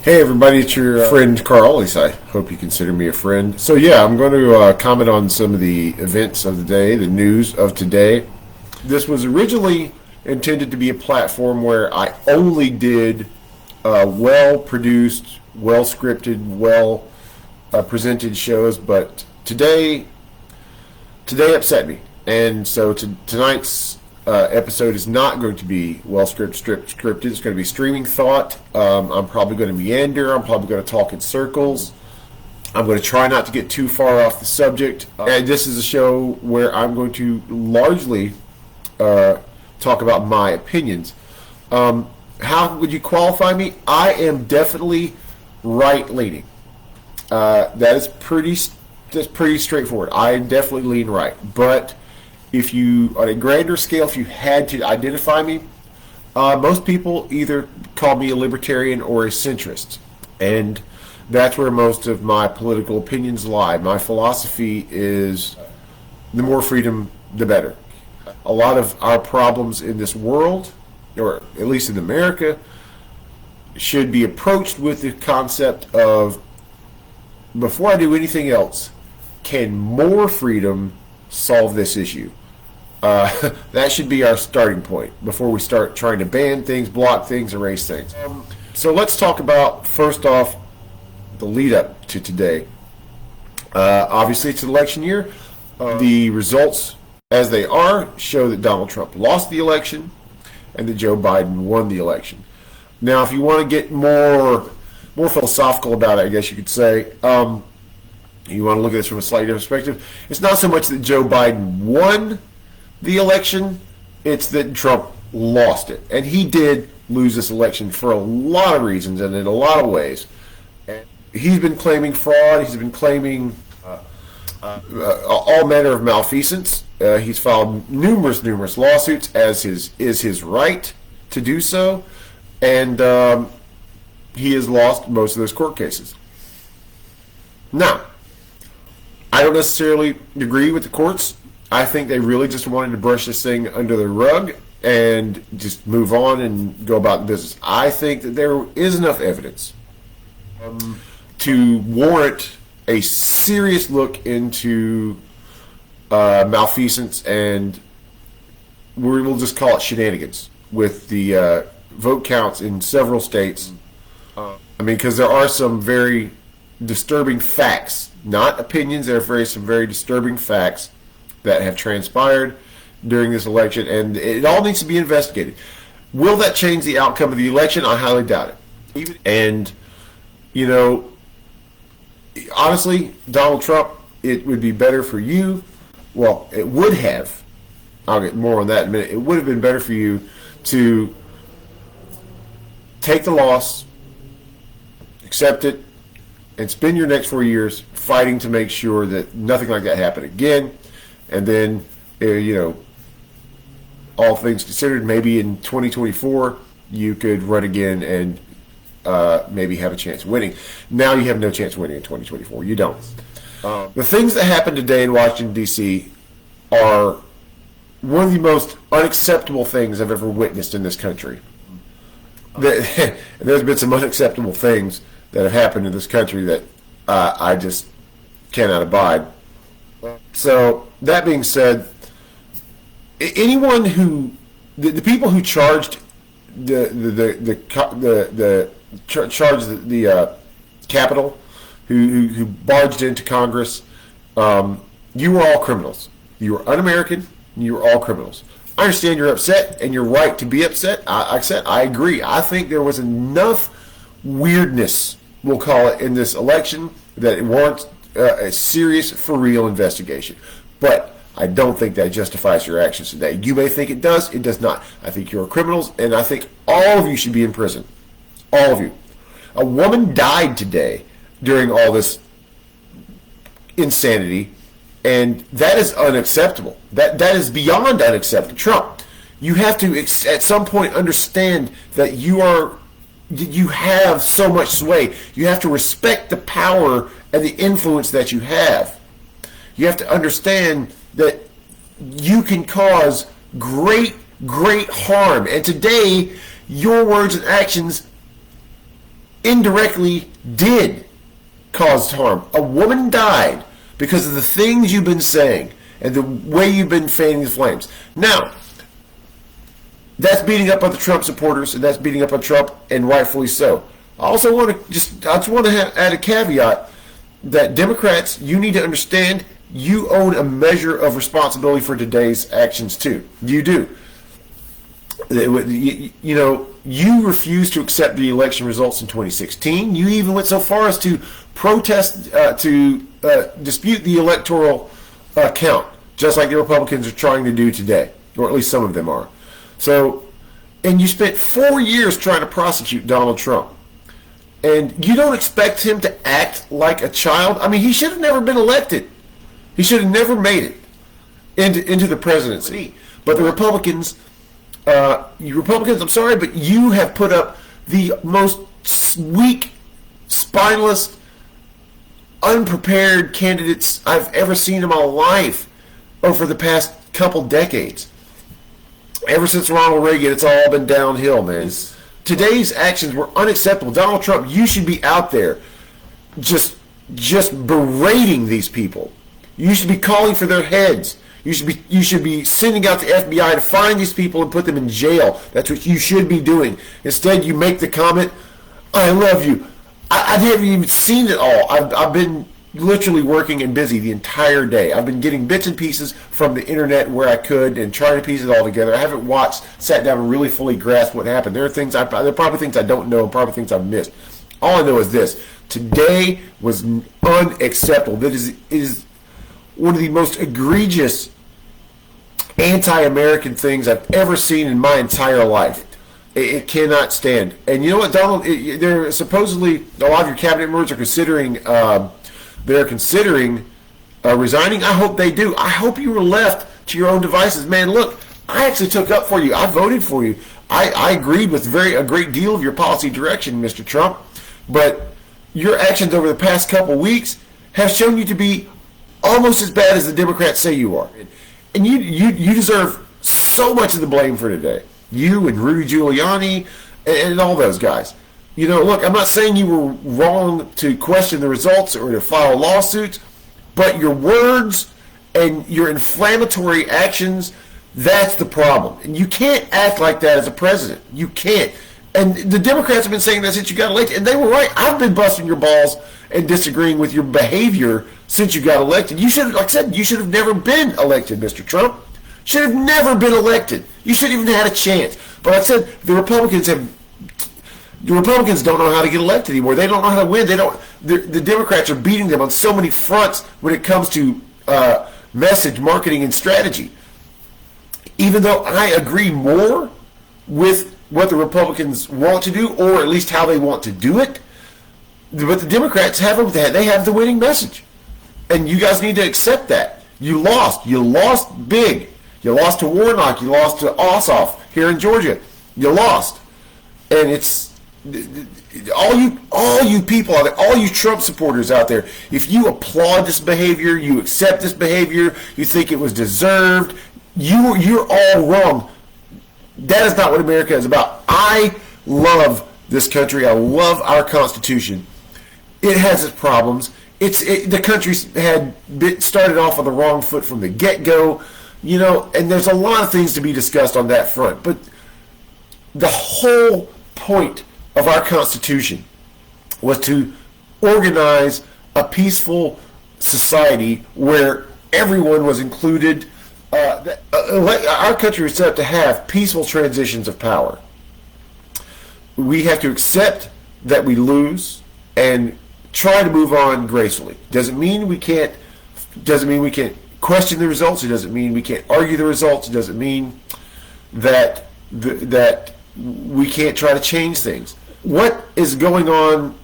Hey everybody, it's your friend Carl. At least I hope you consider me a friend. So yeah, I'm going to comment on some of the events of the day, the news of today. This was originally intended to be a platform where I only did well-produced, well-scripted, well-presented shows, but today upset me. And so tonight's episode is not going to be scripted. It's going to be streaming thought. I'm probably going to meander. I'm probably going to talk in circles. I'm going to try not to get too far off the subject. And this is a show where I'm going to largely talk about my opinions. How would you qualify me? I am definitely right-leaning. That's pretty straightforward. I definitely lean right, but if you, on a grander scale, if you had to identify me, most people either call me a libertarian or a centrist. And that's where most of my political opinions lie. My philosophy is the more freedom, the better. A lot of our problems in this world, or at least in America, should be approached with the concept of, before I do anything else, can more freedom solve this issue? That should be our starting point before we start trying to ban things, block things, erase things. So let's talk about, first off, the lead up to today. Obviously, it's an election year. The results, as they are, show that Donald Trump lost the election and that Joe Biden won the election. Now, if you want to get more philosophical about it, I guess you could say, you want to look at this from a slightly different perspective, it's not so much that Joe Biden won the election, it's that Trump lost it. And he did lose this election for a lot of reasons and in a lot of ways. And he's been claiming fraud, he's been claiming all manner of malfeasance. He's filed numerous lawsuits, as is his right to do so, and he has lost most of those court cases. Now, I don't necessarily agree with the courts. I think they really just wanted to brush this thing under the rug and just move on and go about the business. I think that there is enough evidence to warrant a serious look into malfeasance, and we'll just call it shenanigans with the vote counts in several states. Because there are some very disturbing facts, not opinions. There are some very disturbing facts that have transpired during this election, and it all needs to be investigated. Will that change the outcome of the election? I highly doubt it. And, honestly, Donald Trump, it would be better for you. Well, it would have. I'll get more on that in a minute. It would have been better for you to take the loss, accept it, and spend your next 4 years fighting to make sure that nothing like that happened again. And then, all things considered, maybe in 2024, you could run again and maybe have a chance of winning. Now you have no chance of winning in 2024. You don't. The things that happened today in Washington, D.C. are one of the most unacceptable things I've ever witnessed in this country. There's been some unacceptable things that have happened in this country that I just cannot abide. So, that being said, anyone who, the people who charged the Capitol, who barged into Congress, you were all criminals. You were un-American. You were all criminals. I understand you're upset, and you're right to be upset. I agree. I think there was enough weirdness, we'll call it, in this election that it warrants a serious, for real investigation. But I don't think that justifies your actions today. You may think it does. It does not. I think you're criminals, and I think all of you should be in prison. All of you. A woman died today during all this insanity, and that is unacceptable. That is beyond unacceptable. Trump, you have to, at some point, understand that you have so much sway. You have to respect the power and the influence that you have. You have to understand that you can cause great harm. And today, your words and actions indirectly did cause harm. A woman died because of the things you've been saying and the way you've been fanning the flames. Now, that's beating up on the Trump supporters, and that's beating up on Trump, and rightfully so. I just want to add a caveat that Democrats, you need to understand, you own a measure of responsibility for today's actions too. You do. You know, you refused to accept the election results in 2016. You even went so far as to protest, dispute the electoral count, just like the Republicans are trying to do today, or at least some of them are. So, and you spent 4 years trying to prosecute Donald Trump. And you don't expect him to act like a child? I mean, he should have never been elected. He should have never made it into the presidency. But the Republicans, I'm sorry, but you have put up the most weak, spineless, unprepared candidates I've ever seen in my life over the past couple decades. Ever since Ronald Reagan, it's all been downhill, man. Today's actions were unacceptable. Donald Trump, you should be out there just berating these people. You should be calling for their heads. You should be sending out the FBI to find these people and put them in jail. That's what you should be doing. Instead, you make the comment, "I love you." I haven't even seen it all. I've been literally working and busy the entire day. I've been getting bits and pieces from the internet where I could and trying to piece it all together. I haven't sat down and really fully grasped what happened. There are probably things I don't know and probably things I've missed. All I know is this: today was unacceptable. It is one of the most egregious anti-American things I've ever seen in my entire life. It cannot stand. And you know what, Donald? They're supposedly a lot of your cabinet members are considering. They're considering resigning. I hope they do. I hope you were left to your own devices. Man, look, I actually took up for you. I voted for you. I agreed with a great deal of your policy direction, Mr. Trump. But your actions over the past couple weeks have shown you to be almost as bad as the Democrats say you are. And you deserve so much of the blame for today. You and Rudy Giuliani and all those guys. You know, look, I'm not saying you were wrong to question the results or to file lawsuits, but your words and your inflammatory actions, that's the problem. And you can't act like that as a president. You can't. And the Democrats have been saying that since you got elected, and they were right. I've been busting your balls and disagreeing with your behavior since you got elected. You should have, like I said, you should have never been elected, Mr. Trump. Should have never been elected. You should have even had a chance. But like I said, the Republicans don't know how to get elected anymore. They don't know how to win. The Democrats are beating them on so many fronts when it comes to message, marketing, and strategy. Even though I agree more with what the Republicans want to do, or at least how they want to do it, but the Democrats they have the winning message. And you guys need to accept that. You lost. You lost big. You lost to Warnock. You lost to Ossoff here in Georgia. You lost. And it's all you people out there, all you Trump supporters out there, if you applaud this behavior, you accept this behavior, you think it was deserved, you're all wrong. That is not what America is about. I love this country. I love our Constitution. It has its problems. The country's started off on the wrong foot from the get-go, you know, and there's a lot of things to be discussed on that front. But the whole point of our Constitution was to organize a peaceful society where everyone was included. Our country was set up to have peaceful transitions of power. We have to accept that we lose and try to move on gracefully. Doesn't mean we can't question the results. It doesn't mean we can't argue the results. It doesn't mean that we can't try to change things. What is going on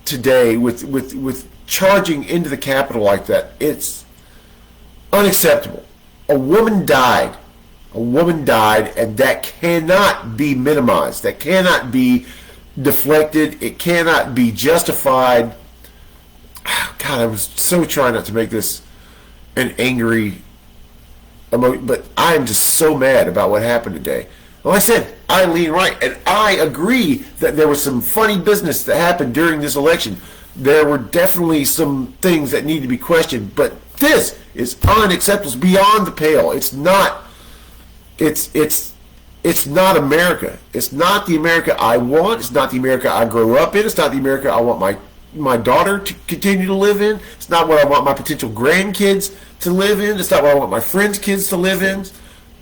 today with charging into the Capitol like that? It's unacceptable. A woman died, and that cannot be minimized. That cannot be deflected. It cannot be justified. God, I was so trying not to make this an angry emotion, but I am just so mad about what happened today. Like I said, I lean right, and I agree that there was some funny business that happened during this election. There were definitely some things that need to be questioned, but this is unacceptable. It's beyond the pale. It's not. It's not America. It's not the America I want. It's not the America I grew up in. It's not the America I want my daughter to continue to live in. It's not what I want my potential grandkids to live in. It's not what I want my friends' kids to live in.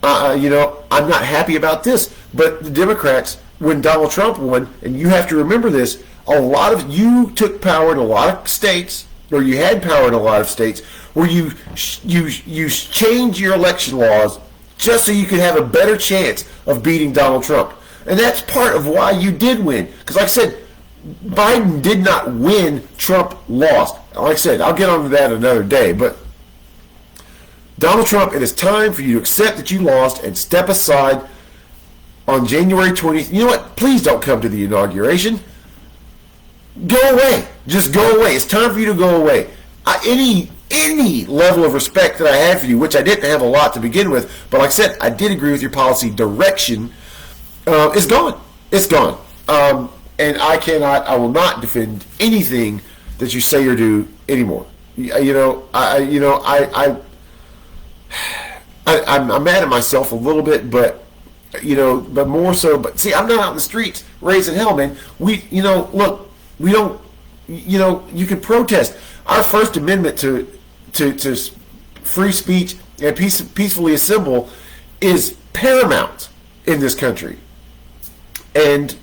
I'm not happy about this. But the Democrats, when Donald Trump won, and you have to remember this, a lot of you took power in a lot of states, or you had power in a lot of states, where you changed your election laws just so you could have a better chance of beating Donald Trump. And that's part of why you did win. Because like I said, Biden did not win, Trump lost. Like I said, I'll get onto that another day. But Donald Trump, it is time for you to accept that you lost and step aside on January 20th. You know what? Please don't come to the inauguration. Go away. Just go away. It's time for you to go away. Any level of respect that I had for you, which I didn't have a lot to begin with, but like I said, I did agree with your policy direction, is gone. It's gone. And I will not defend anything that you say or do anymore. I'm mad at myself a little bit, but more so. But see, I'm not out in the streets raising hell, man. Look, we don't. You can protest. Our First Amendment to free speech and peacefully assemble is paramount in this country. And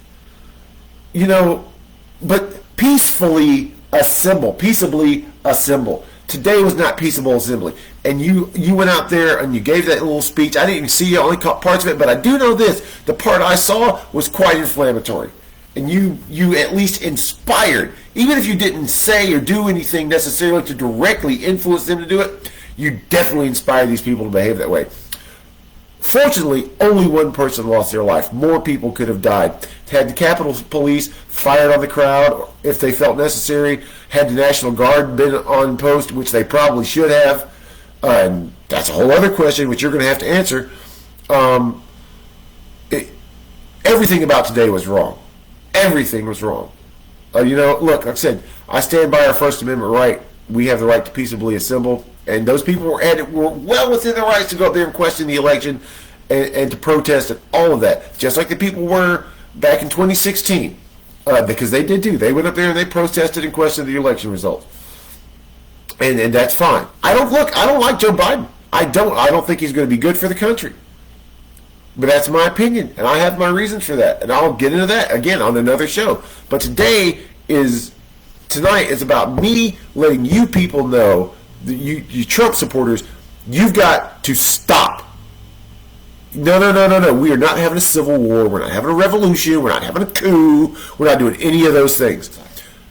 but peacefully assemble, peaceably assemble. Today was not peaceable assembly. And you went out there and you gave that little speech. I didn't even see you, I only caught parts of it, but I do know this. The part I saw was quite inflammatory. And you at least inspired, even if you didn't say or do anything necessarily to directly influence them to do it, you definitely inspired these people to behave that way. Fortunately, only one person lost their life. More people could have died. Had the Capitol Police fired on the crowd if they felt necessary, had the National Guard been on post, which they probably should have, and that's a whole other question which you're going to have to answer. Everything about today was wrong. Everything was wrong. Look, like I said, I stand by our First Amendment right. We have the right to peaceably assemble. And those people were well within their rights to go up there and question the election and to protest and all of that. Just like the people were back in 2016. Because they did too. They went up there and they protested and questioned the election results. And that's fine. I don't like Joe Biden. I don't think he's going to be good for the country. But that's my opinion, and I have my reasons for that, and I'll get into that again on another show. But tonight is about me letting you people know, you Trump supporters, you've got to stop. No. We are not having a civil war. We're not having a revolution. We're not having a coup. We're not doing any of those things.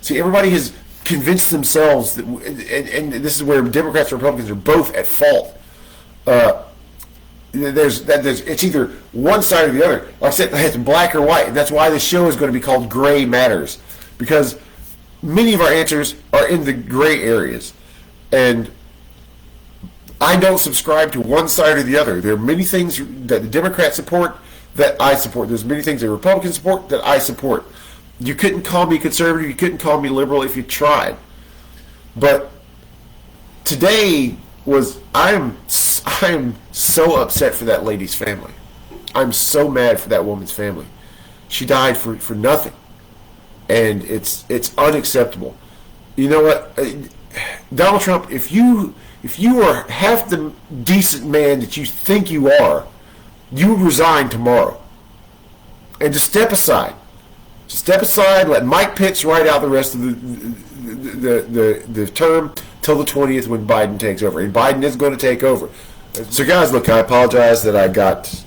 See, everybody has convinced themselves that, and this is where Democrats and Republicans are both at fault. It's either one side or the other. Like I said, it's black or white, and that's why the show is going to be called Gray Matters, because many of our answers are in the gray areas, and I don't subscribe to one side or the other. There are many things that the Democrats support that I support. There's many things that Republicans support that I support. You couldn't call me conservative. You couldn't call me liberal if you tried. But today I am so upset for that lady's family. I'm so mad for that woman's family. She died for nothing, and it's unacceptable. You know what, Donald Trump? If you are half the decent man that you think you are, you resign tomorrow, and just step aside. Just step aside. Let Mike Pence ride out the rest of the term till the 20th when Biden takes over. And Biden is going to take over. So guys, look, I apologize that I got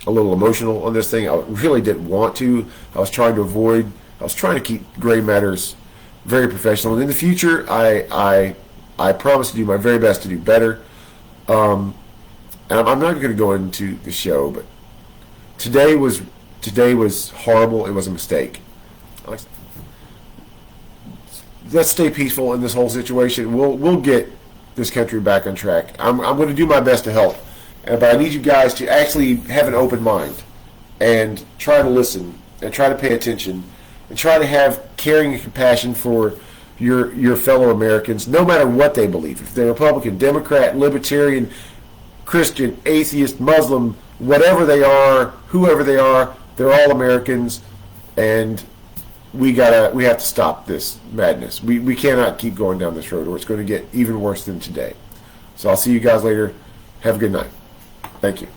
a little emotional on this thing. I really didn't want to. I was trying to keep Gray Matters very professional. And in the future, I promise to do my very best to do better. And I'm not going to go into the show, but today was horrible. It was a mistake. Let's stay peaceful in this whole situation. We'll get this country back on track. I'm going to do my best to help, but I need you guys to actually have an open mind and try to listen and try to pay attention and try to have caring and compassion for your fellow Americans, no matter what they believe. If they're Republican, Democrat, Libertarian, Christian, atheist, Muslim, whatever they are, whoever they are, they're all Americans, and we have to stop this madness. We cannot keep going down this road, or it's going to get even worse than today. So I'll see you guys later. Have a good night. Thank you.